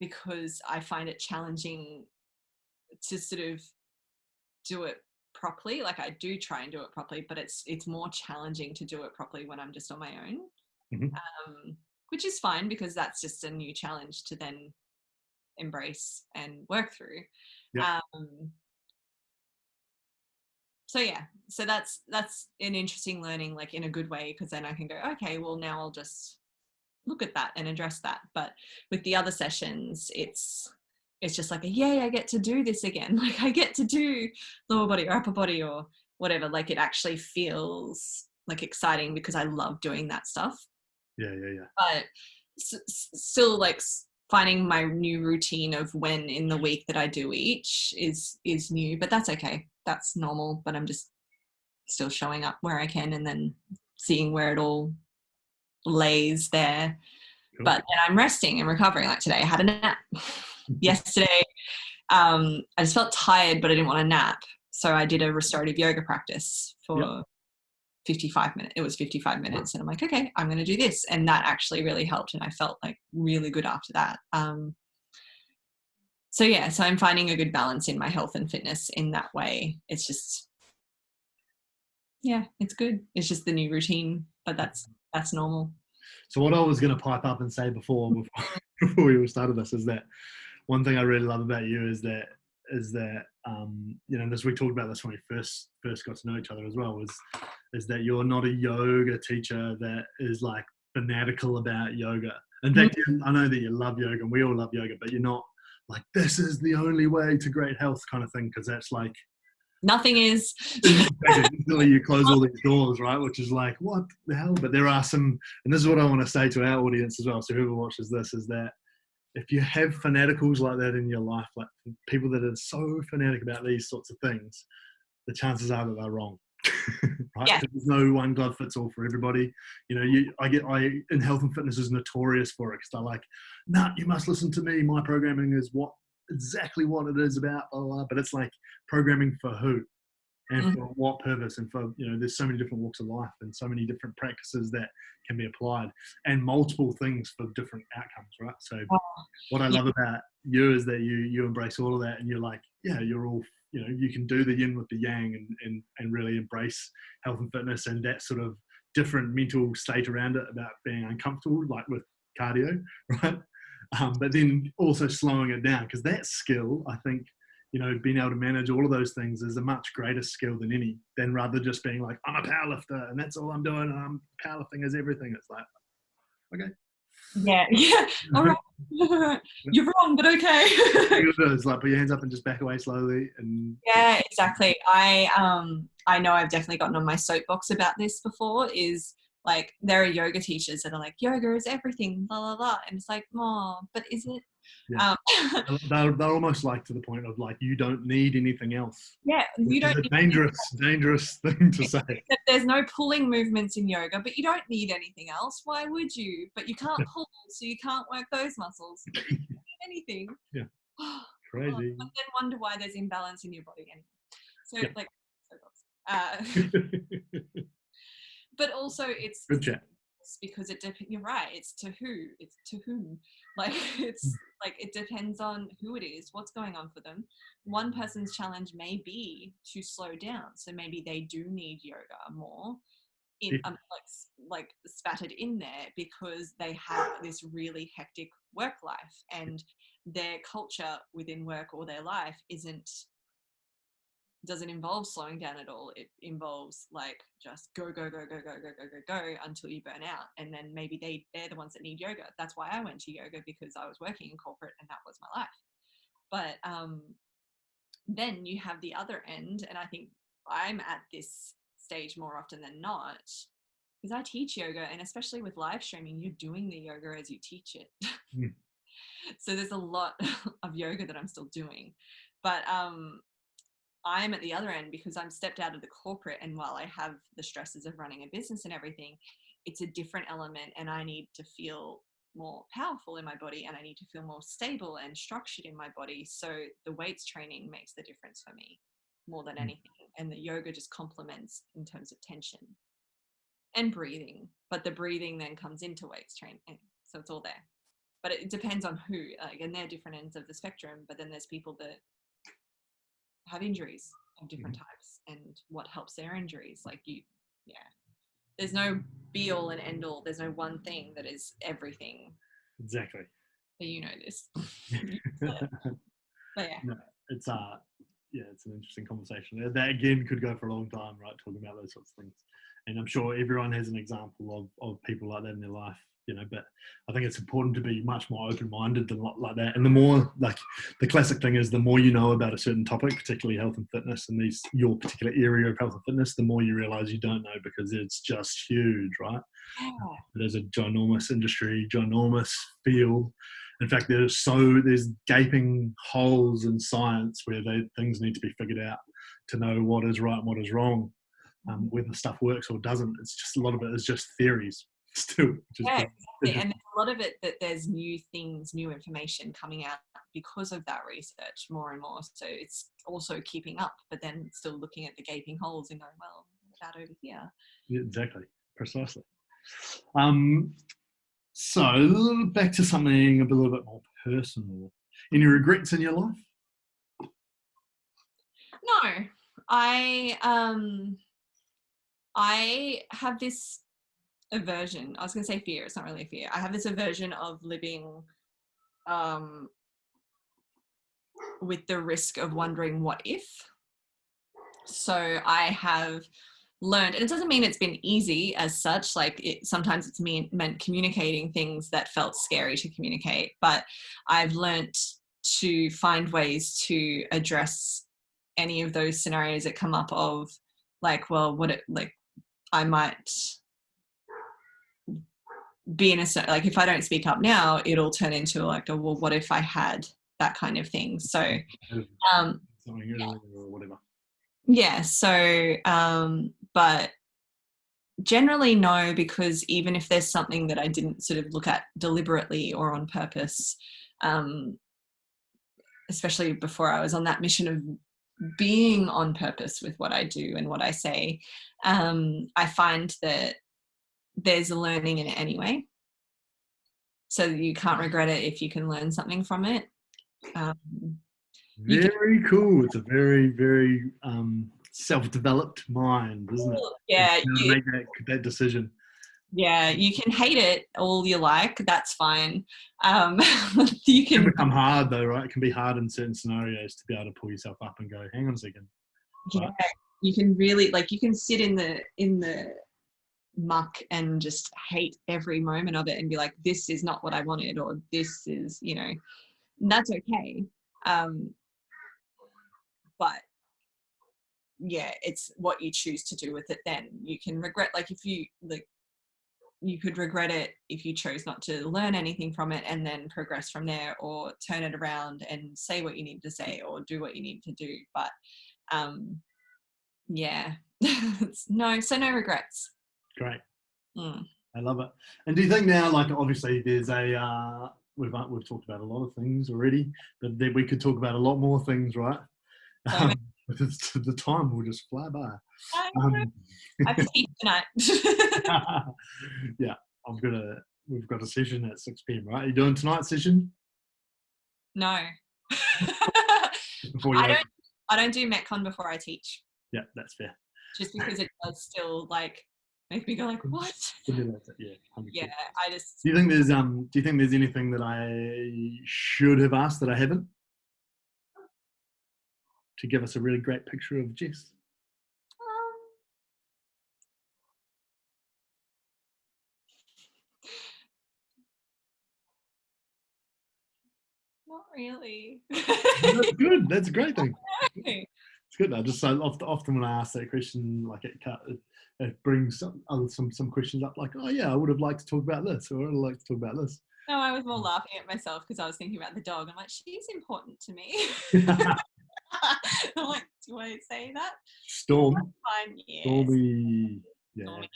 Speaker 2: because I find it challenging to sort of do it properly. Like, I do try and do it properly, but it's more challenging to do it properly when I'm just on my own,
Speaker 1: Mm-hmm.
Speaker 2: which is fine, because that's just a new challenge to then embrace and work through.
Speaker 1: Yep.
Speaker 2: So yeah, so that's an interesting learning, like, in a good way, because then I can go, okay, well, now I'll just look at that and address that. But with the other sessions, it's just like, yay, I get to do this again. Like, I get to do lower body or upper body or whatever. Like, it actually feels like exciting because I love doing that stuff.
Speaker 1: Yeah.
Speaker 2: But still, like, finding my new routine of when in the week that I do each is new, but that's okay. That's normal, but I'm just still showing up where I can and then seeing where it all lays there.
Speaker 1: Cool.
Speaker 2: But then I'm resting and recovering. Like today I had a nap. Yesterday I just felt tired, but I didn't want to nap, so I did a restorative yoga practice for 55 minutes. It was 55 minutes, and I'm like, okay, I'm going to do this, and that actually really helped, and I felt like really good after that. So I'm finding a good balance in my health and fitness in that way. It's just, it's good. It's just the new routine, but that's normal.
Speaker 1: So what I was going to pipe up and say before we all started this is that one thing I really love about you is that as we talked about this when we first got to know each other as well, is that you're not a yoga teacher that is like fanatical about yoga. In fact, I know that you love yoga and we all love yoga, but you're not like, this is the only way to great health kind of thing, because that's like,
Speaker 2: nothing is.
Speaker 1: Usually you close all these doors, right? Which is like, what the hell? But there are some, and this is what I want to say to our audience as well, so whoever watches this, is that if you have fanaticals like that in your life, like people that are so fanatic about these sorts of things, the chances are that they're wrong. Right?
Speaker 2: Yeah.
Speaker 1: There's no one glove fits all for everybody. I in health and fitness is notorious for it, because they're like, nah, you must listen to me. My programming is exactly what it is about, blah, blah, blah. But it's like, programming for who? And for what purpose? And for, there's so many different walks of life and so many different practices that can be applied, and multiple things for different outcomes, right? So what I love about you is that you embrace all of that, and you're like, you're all, you can do the yin with the yang and really embrace health and fitness and that sort of different mental state around it about being uncomfortable, like with cardio, right? But then also slowing it down, because that skill, I think, being able to manage all of those things is a much greater skill than rather just being like, I'm a powerlifter and that's all I'm doing, and powerlifting is everything. It's like, okay.
Speaker 2: Yeah. All right. You're wrong, but okay.
Speaker 1: It's like, put your hands up and just back away slowly. And
Speaker 2: yeah, exactly. I know I've definitely gotten on my soapbox about this before, is like, there are yoga teachers that are like, yoga is everything, blah, blah, blah. And it's like, oh, but is it?
Speaker 1: Yeah. They're almost like to the point of like, you don't need anything else.
Speaker 2: Yeah, you don't.
Speaker 1: It's a dangerous thing to say.
Speaker 2: There's no pulling movements in yoga, but you don't need anything else. Why would you? But you can't pull, so you can't work those muscles. You don't need anything.
Speaker 1: Yeah. Crazy.
Speaker 2: But then wonder why there's imbalance in your body anyway. So but also it's
Speaker 1: good chat.
Speaker 2: Because you're right, it's to whom, like, it's like, it depends on who it is, what's going on for them. One person's challenge may be to slow down, so maybe they do need yoga more in like spattered in there, because they have this really hectic work life, and their culture within work or their life doesn't involve slowing down at all. It involves like just go until you burn out, and then maybe they're the ones that need yoga. That's why I went to yoga, because I was working in corporate and that was my life. But then you have the other end, and I think I'm at this stage more often than not, because I teach yoga, and especially with live streaming, you're doing the yoga as you teach it. So there's a lot of yoga that I'm still doing, but I'm at the other end, because I'm stepped out of the corporate, and while I have the stresses of running a business and everything, it's a different element, and I need to feel more powerful in my body, and I need to feel more stable and structured in my body. So the weights training makes the difference for me more than anything, and the yoga just complements in terms of tension and breathing, but the breathing then comes into weights training, so it's all there. But it depends on who, like, and they're different ends of the spectrum. But then there's people that have injuries of different types, and what helps their injuries. Like there's no be all and end all. There's no one thing that is everything.
Speaker 1: Exactly.
Speaker 2: But you know this. But yeah.
Speaker 1: No, it's it's an interesting conversation. That again could go for a long time, right? Talking about those sorts of things. And I'm sure everyone has an example of people like that in their life, but I think it's important to be much more open-minded than like that. And the more, like, the classic thing is, the more you know about a certain topic, particularly health and fitness, and your particular area of health and fitness, the more you realize you don't know, because it's just huge, right? Yeah. There's a ginormous industry, ginormous field, In fact, there's gaping holes in science where things need to be figured out to know what is right and what is wrong, whether stuff works or doesn't. It's just a lot of it is just theories still.
Speaker 2: Yeah, exactly. And a lot of it that there's new things, new information coming out because of that research more and more. So it's also keeping up, but then still looking at the gaping holes and going, well, what about over here?
Speaker 1: Yeah, exactly, precisely. So back to something a little bit more personal. Any regrets in your life?
Speaker 2: No, I have this aversion. I was going to say fear. It's not really a fear. I have this aversion of living with the risk of wondering what if. So I have learned, and it doesn't mean it's been easy as such, like sometimes it's meant communicating things that felt scary to communicate, but I've learned to find ways to address any of those scenarios that come up of like, well, I might be in a, like if I don't speak up now, it'll turn into like, well, what if I had that kind of thing? So
Speaker 1: Something earlier or whatever.
Speaker 2: yeah, so but generally no, because even if there's something that I didn't sort of look at deliberately or on purpose, especially before I was on that mission of being on purpose with what I do and what I say, I find that there's a learning in it anyway. So you can't regret it if you can learn something from it.
Speaker 1: Very cool. It's a very, very self-developed mind, isn't it?
Speaker 2: Yeah,
Speaker 1: to make that decision.
Speaker 2: Yeah, you can hate it all you like. That's fine. You
Speaker 1: It can
Speaker 2: can,
Speaker 1: become hard though, right? It can be hard in certain scenarios to be able to pull yourself up and go, hang on a second.
Speaker 2: yeah, you can really you can sit in the muck and just hate every moment of it and be like, this is not what I wanted, or this is, and that's okay. But yeah, it's what you choose to do with it. Then you can regret, if you you could regret it if you chose not to learn anything from it and then progress from there, or turn it around and say what you need to say or do what you need to do. But yeah, no regrets.
Speaker 1: Great. I love it. And do you think now, obviously there's we've talked about a lot of things already, but we could talk about a lot more things, right? The time will just fly by.
Speaker 2: I teach tonight.
Speaker 1: Yeah, we've got a session at 6 p.m, right? Are you doing tonight's session?
Speaker 2: No. I don't do Metcon before I teach.
Speaker 1: Yeah, that's fair.
Speaker 2: Just because it does still make me go what?
Speaker 1: Yeah, 100%.
Speaker 2: Yeah, I just.
Speaker 1: Do you think there's anything that I should have asked that I haven't, to give us a really great picture of Jess?
Speaker 2: Not really.
Speaker 1: That's good. That's a great thing. It's good. I just often when I ask that question, it brings some questions up, like, oh yeah, I would have liked to talk about this, or I'd like to talk about this.
Speaker 2: No, I was more laughing at myself because I was thinking about the dog. I'm like, she's important to me. I'm like, do I say that?
Speaker 1: Storm.
Speaker 2: Fine, yes.
Speaker 1: Stormy. Yeah.
Speaker 2: Stormy,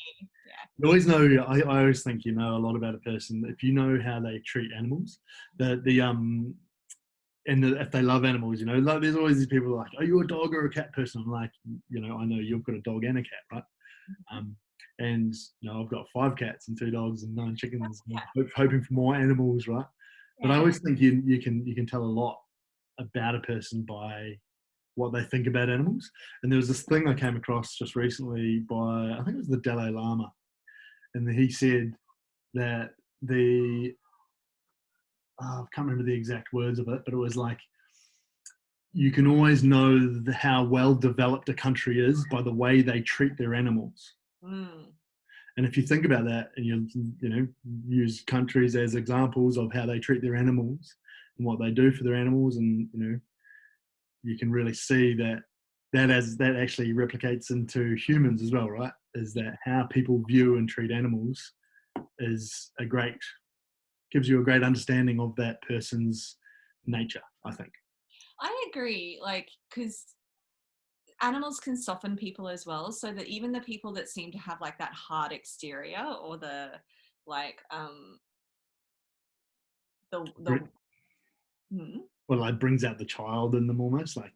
Speaker 2: yeah.
Speaker 1: You always know. I always think you know a lot about a person if you know how they treat animals. If they love animals, there's always these people like, are you a dog or a cat person? I'm like, I know you've got a dog and a cat, right? And I've got 5 cats and 2 dogs and 9 chickens, hoping for more animals, right? But I always think you can tell a lot about a person by what they think about animals. And there was this thing I came across just recently by, I think it was the Dalai Lama, and he said that I can't remember the exact words of it, but it was like, you can always know how well developed a country is by the way they treat their animals. And if you think about that and you use countries as examples of how they treat their animals and what they do for their animals, and you can really see that actually replicates into humans as well, right? Is that how people view and treat animals is a great gives you a great understanding of that person's nature, I think.
Speaker 2: I agree, like, because animals can soften people as well, so that even the people that seem to have like that hard exterior, or the like the
Speaker 1: Well, like brings out the child in them almost, like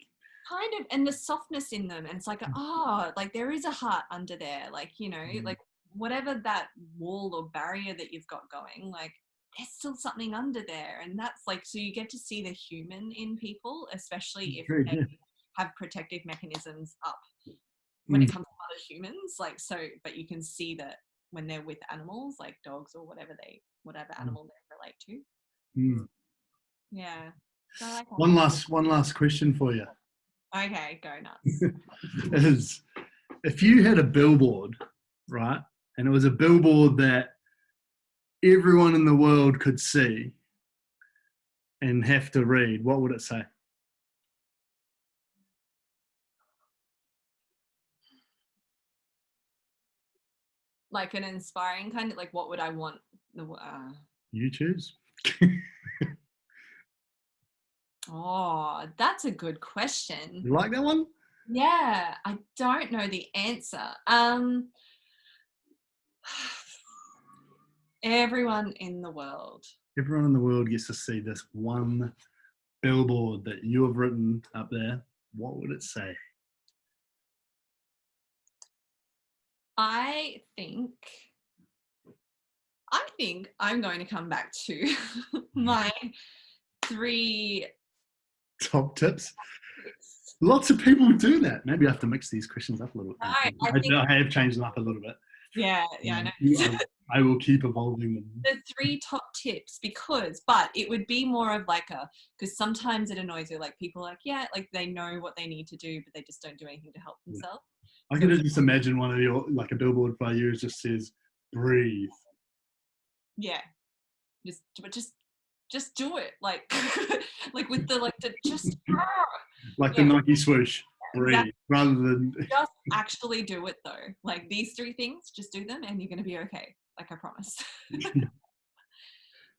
Speaker 2: kind of, and the softness in them, and it's like, oh, like there is a heart under there, like, you know, like whatever that wall or barrier that you've got going, like there's still something under there. And that's like, so you get to see the human in people, especially if
Speaker 1: very
Speaker 2: they
Speaker 1: good.
Speaker 2: have protective mechanisms up when it comes to other humans, like, so, but you can see that when they're with animals like dogs or whatever animal they relate to. Yeah, so I like that.
Speaker 1: One last question for you.
Speaker 2: Okay, go nuts.
Speaker 1: Is if you had a billboard, right, and it was a billboard that everyone in the world could see and have to read, what would it say?
Speaker 2: Like an inspiring kind of, like, what would I want the
Speaker 1: You choose.
Speaker 2: Oh, that's a good question.
Speaker 1: You like that one?
Speaker 2: Yeah, I don't know the answer. Everyone in the world.
Speaker 1: Everyone in the world gets to see this one billboard that you have written up there. What would it say?
Speaker 2: I think I'm going to come back to my 3
Speaker 1: top tips. Lots of people do that. Maybe I have to mix these questions up a little bit. I have changed them up a little bit.
Speaker 2: Yeah, I know.
Speaker 1: I will keep evolving them.
Speaker 2: The 3 top tips, but it would be more of like because sometimes it annoys you, like people like, yeah, like they know what they need to do, but they just don't do anything to help themselves.
Speaker 1: I can just imagine one of your, like a billboard by you just says, breathe.
Speaker 2: Yeah. Just do it. Like, like with just
Speaker 1: like the Nike swoosh, breathe,
Speaker 2: exactly.
Speaker 1: rather than
Speaker 2: just actually do it though. Like these 3 things, just do them and you're going to be okay. Like I promise.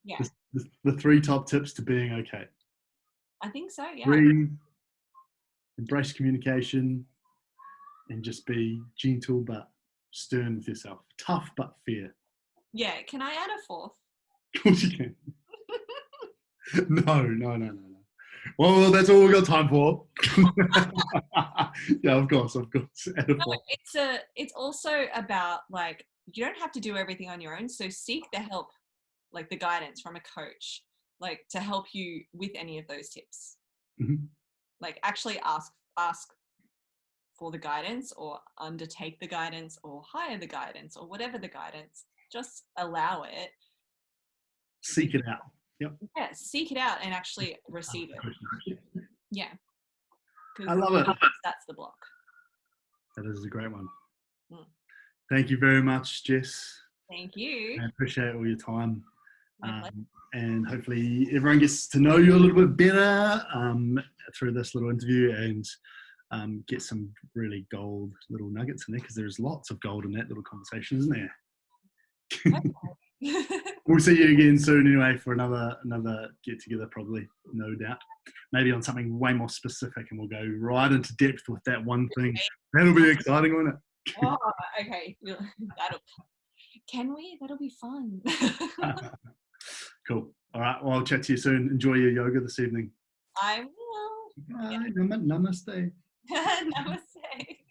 Speaker 2: Yeah.
Speaker 1: The 3 top tips to being okay.
Speaker 2: I think so, yeah.
Speaker 1: Breathe, embrace communication, and just be gentle but stern with yourself. Tough but fair.
Speaker 2: Yeah. Can I add a 4th?
Speaker 1: Of course you can. No. Well, that's all we've got time for. Yeah, of course.
Speaker 2: No, it's also about, like, you don't have to do everything on your own. So seek the help, like the guidance from a coach, like to help you with any of those tips. Like actually ask for the guidance, or undertake the guidance, or hire the guidance, or whatever the guidance. Just allow it.
Speaker 1: Seek it out. Yep.
Speaker 2: Yeah, seek it out and actually receive it. Yeah.
Speaker 1: I love it.
Speaker 2: That's the block.
Speaker 1: That is a great one. Thank you very much, Jess.
Speaker 2: Thank you.
Speaker 1: I appreciate all your time. And hopefully everyone gets to know you a little bit better through this little interview, and get some really gold little nuggets in there, because there's lots of gold in that little conversation, isn't there?
Speaker 2: Okay.
Speaker 1: We'll see you again soon anyway for another get together, probably, no doubt. Maybe on something way more specific, and we'll go right into depth with that one thing. That'll be exciting, won't it?
Speaker 2: Oh, okay. That'll be fun.
Speaker 1: Cool. All right. Well, I'll chat to you soon. Enjoy your yoga this evening.
Speaker 2: I will.
Speaker 1: Bye. Namaste.
Speaker 2: Namaste.